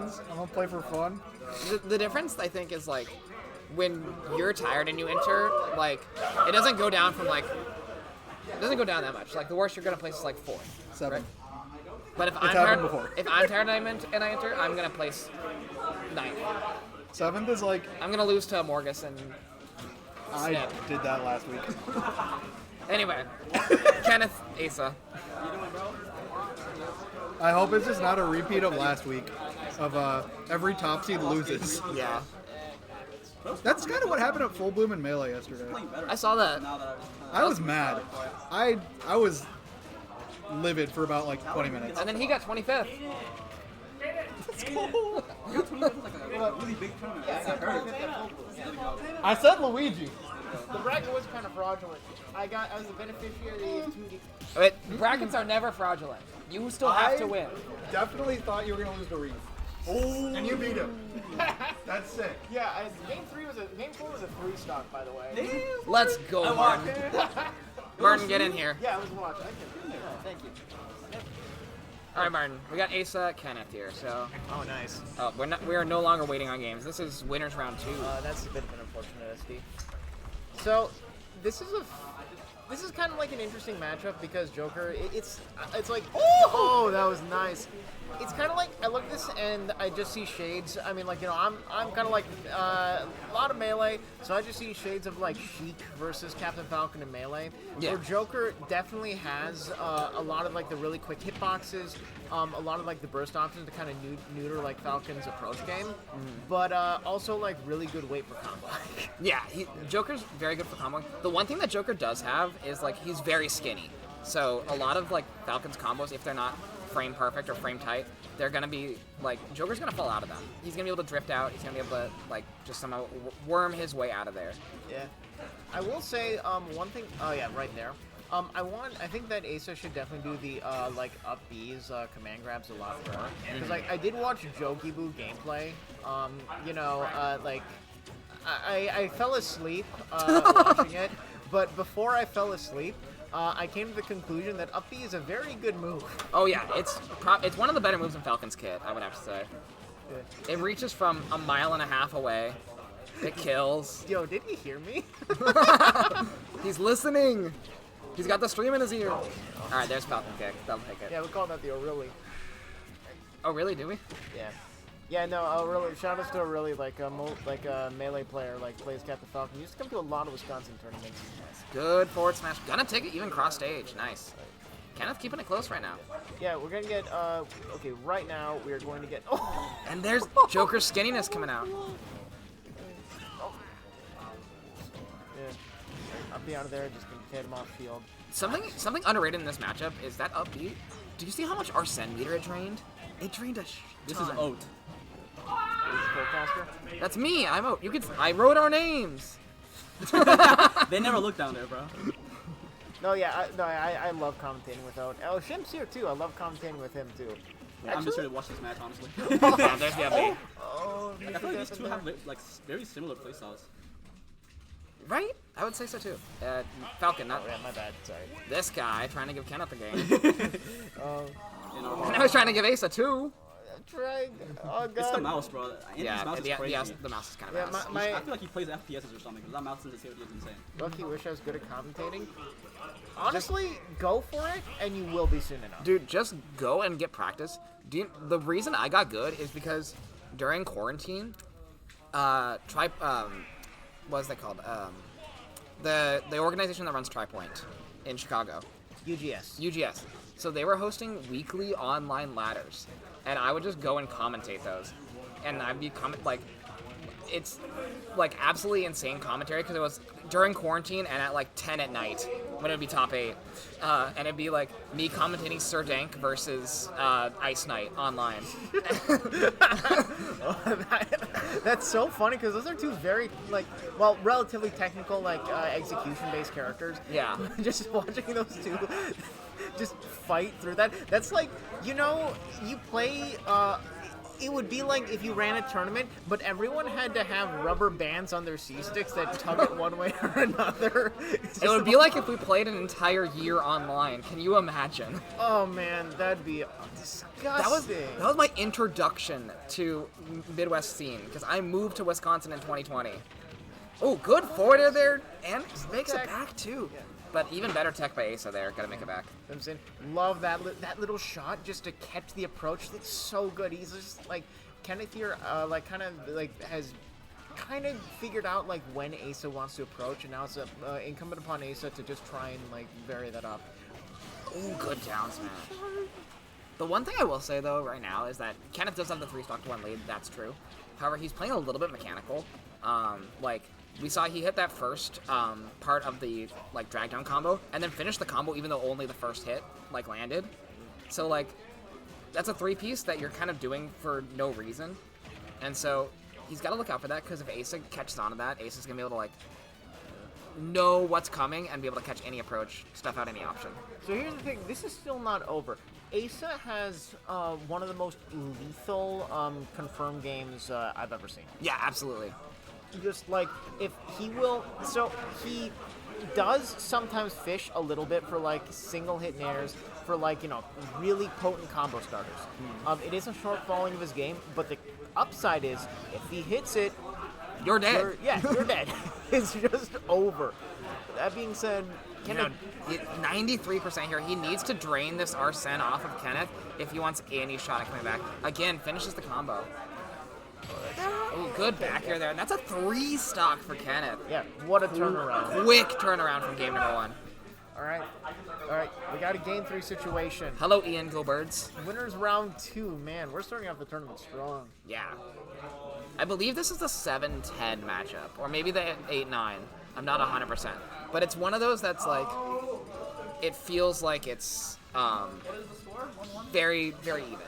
friends. I'm gonna play for fun. The difference, I think, is like when you're tired and you enter, like it doesn't go down from like it doesn't go down that much. Like the worst you're gonna place is like 4th. 7. Right? But if I'm tired and I enter, I'm gonna place 9th. 7th is like I'm gonna lose to Morgus and I did that last week. Anyway, Kenneth, ASA. I hope it's just not a repeat of last week of every top seed loses. Yeah. That's kind of what happened at Full Bloom and Melee yesterday. I saw that. I was mad. I was livid for about like 20 minutes. And then he got 25th. Let's go. I said Luigi. The bracket was kind of fraudulent. I was the beneficiary of 2D. Wait, brackets are never fraudulent. You still have to win. Definitely thought you were gonna lose to Reeve. Oh, and you beat him. That's sick. Yeah, game 4 was a 3-stock, by the way. Let's go, Martin. Martin, get in here. Yeah, I was watching. Thank you. All right, Martin. We got ASA, Kenneth here. So. Oh, nice. We are no longer waiting on games. This is winners round 2. That's a bit of an unfortunate SD. So, this is kind of like an interesting matchup because Joker, it's like, oh, that was nice. It's kind of like, I look at this and I just see shades. I mean, like, you know, I'm kind of like a lot of Melee, so I just see shades of like Sheik versus Captain Falcon in Melee. Yeah. Where Joker definitely has a lot of like the really quick hitboxes, a lot of like the burst options to kind of neuter like Falcon's approach game, but also like really good weight for combo. Yeah, Joker's very good for comboing. The one thing that Joker does have is like he's very skinny. So a lot of like Falcon's combos, if they're not frame perfect or frame tight, they're gonna be like Joker's gonna fall out of them. He's gonna be able to drift out. He's gonna be able to like just somehow worm his way out of there. Yeah, I will say one thing. Oh yeah, right there. I think that ASA should definitely do the like up B's command grabs a lot more because like I did watch Jokibu gameplay. You know, like I fell asleep watching it, but before I fell asleep. I came to the conclusion that up B is a very good move. Oh yeah, it's one of the better moves in Falcon's kit, I would have to say. Yeah. It reaches from 1.5 miles away. It kills. Yo, did he hear me? He's listening. He's got the stream in his ear. All right, there's Falcon kick. That'll take it. Yeah, we call that the O'Reilly. Oh really? Do we? Yeah. Yeah, no, O'Reilly. Shout out to O'Reilly, like a melee player, like plays Captain Falcon. He used to come to a lot of Wisconsin tournaments. Good forward smash. Gonna take it even cross stage. Nice. Kenneth keeping it close right now. Yeah, we're gonna get. Okay, right now we are going to get. Oh. And there's Joker's skinniness coming out. Oh. Yeah. I'll be out of there. Just gonna hit him off field. Something underrated in this matchup is that up B. Do you see how much Arsene meter it drained? It drained a ton. This is Oat. That's me. I'm Oat. I wrote our names. They never look down there, bro. No, yeah, I love commentating with Oat. Oh, Shim's here too. I love commentating with him too. Yeah, I'm just ready to watch this match, honestly. There's the up B. I feel like these two have like very similar playstyles. Right? I would say so too. Falcon, not. Oh, yeah, my bad. Sorry. This guy trying to give Kenneth the game. You know, And I was trying to give Asa too. Oh god. it's the mouse, bro. Yeah, His mouse is crazy. the mouse is kind of ass. I feel like he plays FPSs or something, because that mouse sensitivity is insane. Lucky wish I was good at commentating. Honestly, go for it, and you will be soon enough. Dude, just go and get practice. The reason I got good is because during quarantine, what's that called? The organization that runs TriPoint in Chicago. UGS. So they were hosting weekly online ladders, and I would just go and commentate those, and I'd be it's like absolutely insane commentary because it was during quarantine and at like 10 at night when it would be top 8, and it'd be like me commentating Sir Dank versus Ice Knight online. That's so funny because those are two very relatively technical execution-based characters. Yeah. Just watching those two just fight through that. That's like, you know, you play It would be like if you ran a tournament, but everyone had to have rubber bands on their C-sticks that tug it one way or another. It would be like if we played an entire year online. Can you imagine? Oh man, that'd be disgusting. That was my introduction to Midwest scene, because I moved to Wisconsin in 2020. Oh, good forward air there, and makes it back too. But even better tech by ASA there. Gotta make it back. I'm saying, love that little shot just to catch the approach. It's so good. He's just like Kenneth here, has kind of figured out like when ASA wants to approach, and now it's incumbent upon ASA to just try and like vary that up. Ooh, good down smash. The one thing I will say though right now is that Kenneth does have the 3-stock-1 lead. That's true. However, he's playing a little bit mechanical. We saw he hit that first part of the like drag down combo and then finished the combo even though only the first hit like landed. So like that's a 3-piece that you're kind of doing for no reason. And so he's got to look out for that, because if ASA catches on to that, ASA's going to be able to like know what's coming and be able to catch any approach, stuff out any option. So here's the thing, this is still not over. ASA has one of the most lethal confirmed games I've ever seen. Yeah, absolutely. Just like, if he will, so he does sometimes fish a little bit for like single hit nairs, for like, you know, really potent combo starters. It is a shortfalling of his game, but the upside is if he hits it, you're dead. You're dead. It's just over. That being said, Kenneth, 93% here. He needs to drain this Arsene off of Kenneth if he wants any shot at coming back. Again, finishes the combo. Oh, good back here there. And that's a 3-stock for Kenneth. Yeah, what a turnaround. Quick turnaround from game number 1. All right, we got a game 3 situation. Hello, Ian, go Birds. Winners round 2. Man, we're starting off the tournament strong. Yeah. I believe this is the 7-10 matchup, or maybe the 8-9. I'm not 100%. But it's one of those that's like, it feels like it's very, very even.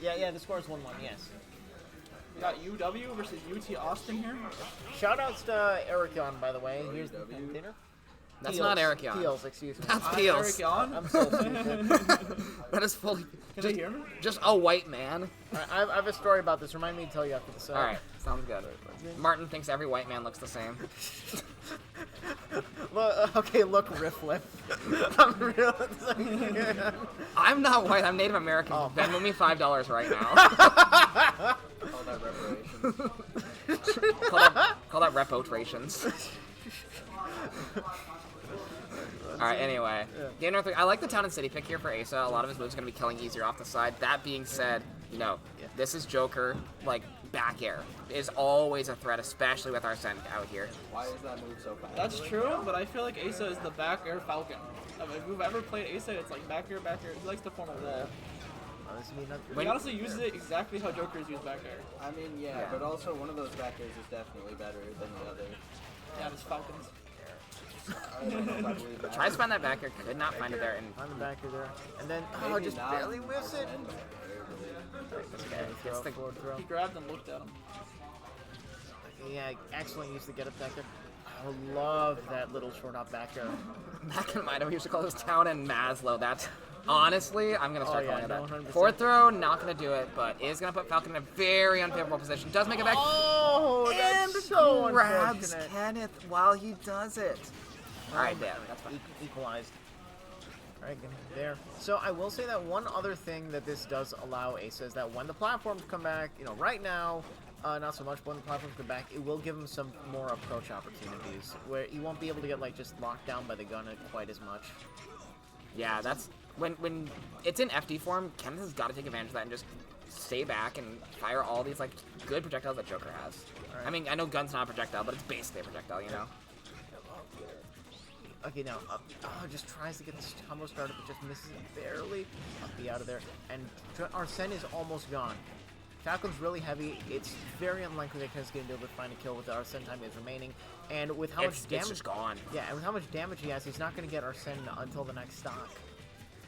Yeah, the score is 1-1, yes. We got UW versus UT Austin here. Shoutouts to Ericon, by the way. Here's the dinner. That's not Ericon. Peels, excuse me. That's Peels. I'm so stupid. That is fully Can they hear me? just a white man. I have a story about this. Remind me to tell you after the set. Alright, sounds good. Martin thinks every white man looks the same. Look, Riff Lip. I'm real. I'm not white, I'm Native American. Venmo me $5 right now. Call that reparations. call that reparations. Alright, anyway. Game number 3. I like the Towne and City pick here for ASA. A lot of his moves are going to be killing easier off the side. That being said, you know, this is Joker, like, back air is always a threat, especially with Arsene out here. Why is that move so fast? That's true, but I feel like Asa is the back air Falcon. If you've ever played Asa, it's like back air. He likes to form a wall. He honestly uses it exactly how Joker's use back air. I mean, yeah, but also one of those back airs is definitely better than the other. Yeah, it's Falcons. I don't know if I believe that. Try to find that back air, could not find it there. And On the back of there. And then, Maybe just not barely whiffs it. gets the- Forward throw. He grabbed and looked at him. Yeah, excellent use to get up back there. I love that little short up back there. back in mind, we used to call this Towne and Maslow. That's honestly, I'm gonna start calling it that. 100%. Fourth throw, not gonna do it, but is gonna put Falcon in a very unfavorable position. Does make it back. Oh, and that's so grabs unfortunate. Kenneth while he does it. All right, there. That's fine. Equalized. All right, there. So I will say that one other thing that this does allow ASA is that when the platforms come back, you know, right now, not so much, but when the platforms come back, it will give him some more approach opportunities where he won't be able to get like just locked down by the gun quite as much. Yeah, that's when it's in FD form. Kenneth has got to take advantage of that and just stay back and fire all these like good projectiles that Joker has. Right. I mean, I know gun's not a projectile, but it's basically a projectile, you know. Okay, now up. Oh, just tries to get this combo started, but just misses it barely. Up be out of there, and Arsene is almost gone. Falcon's really heavy. It's very unlikely that Kenneth's going to be able to find a kill with the Arsene time is remaining, and with how much damage, it's just gone. Yeah, and with how much damage he has, he's not going to get Arsene until the next stock.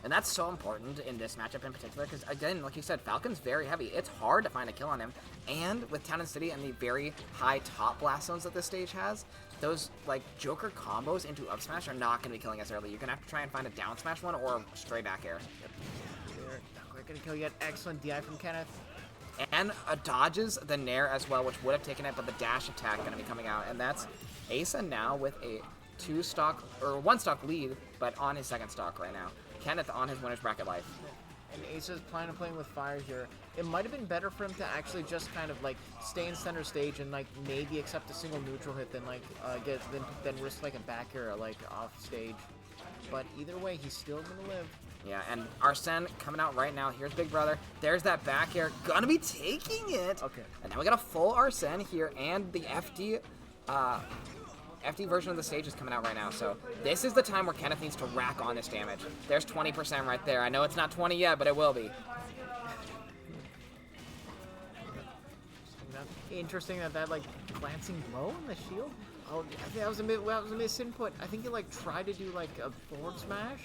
And that's so important in this matchup in particular, because again, like you said, Falcon's very heavy. It's hard to find a kill on him, and with Towne and City and the very high top blast zones that this stage has, those like Joker combos into up smash are not going to be killing us early. You're going to have to try and find a down smash one or a stray back air. They're not quite going to kill yet. Excellent DI from Kenneth. and dodges the Nair as well, which would have taken it, but the dash attack going to be coming out, and that's ASA now with a 2-stock, or 1-stock lead, but on his 2nd stock right now. Kenneth on his winner's bracket life. And Asa's planning on playing with fire here. It might have been better for him to actually just kind of like stay in center stage and like maybe accept a single neutral hit than like then risk like a back air like off stage. But either way, he's still gonna live. Yeah, and Arsene coming out right now. Here's Big Brother. There's that back air. Gonna be taking it. Okay. And now we got a full Arsene here, and the FD version of the stage is coming out right now. So this is the time where Kenneth needs to rack on this damage. There's 20% right there. I know it's not 20 yet, but it will be. Interesting that like glancing blow on the shield. Oh, I think that was a misinput. I think he like tried to do like a forward smash.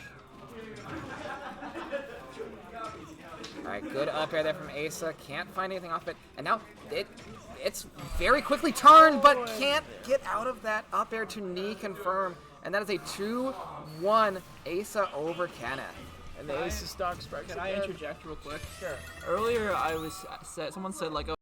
Alright, good up air there from ASA. Can't find anything off it. And now it's very quickly turned, but can't get out of that up air to knee confirm. And that is a 2-1 ASA over Kenneth. And the Ace stock strikes Can I again. interject real quick? Sure. Earlier, someone said like,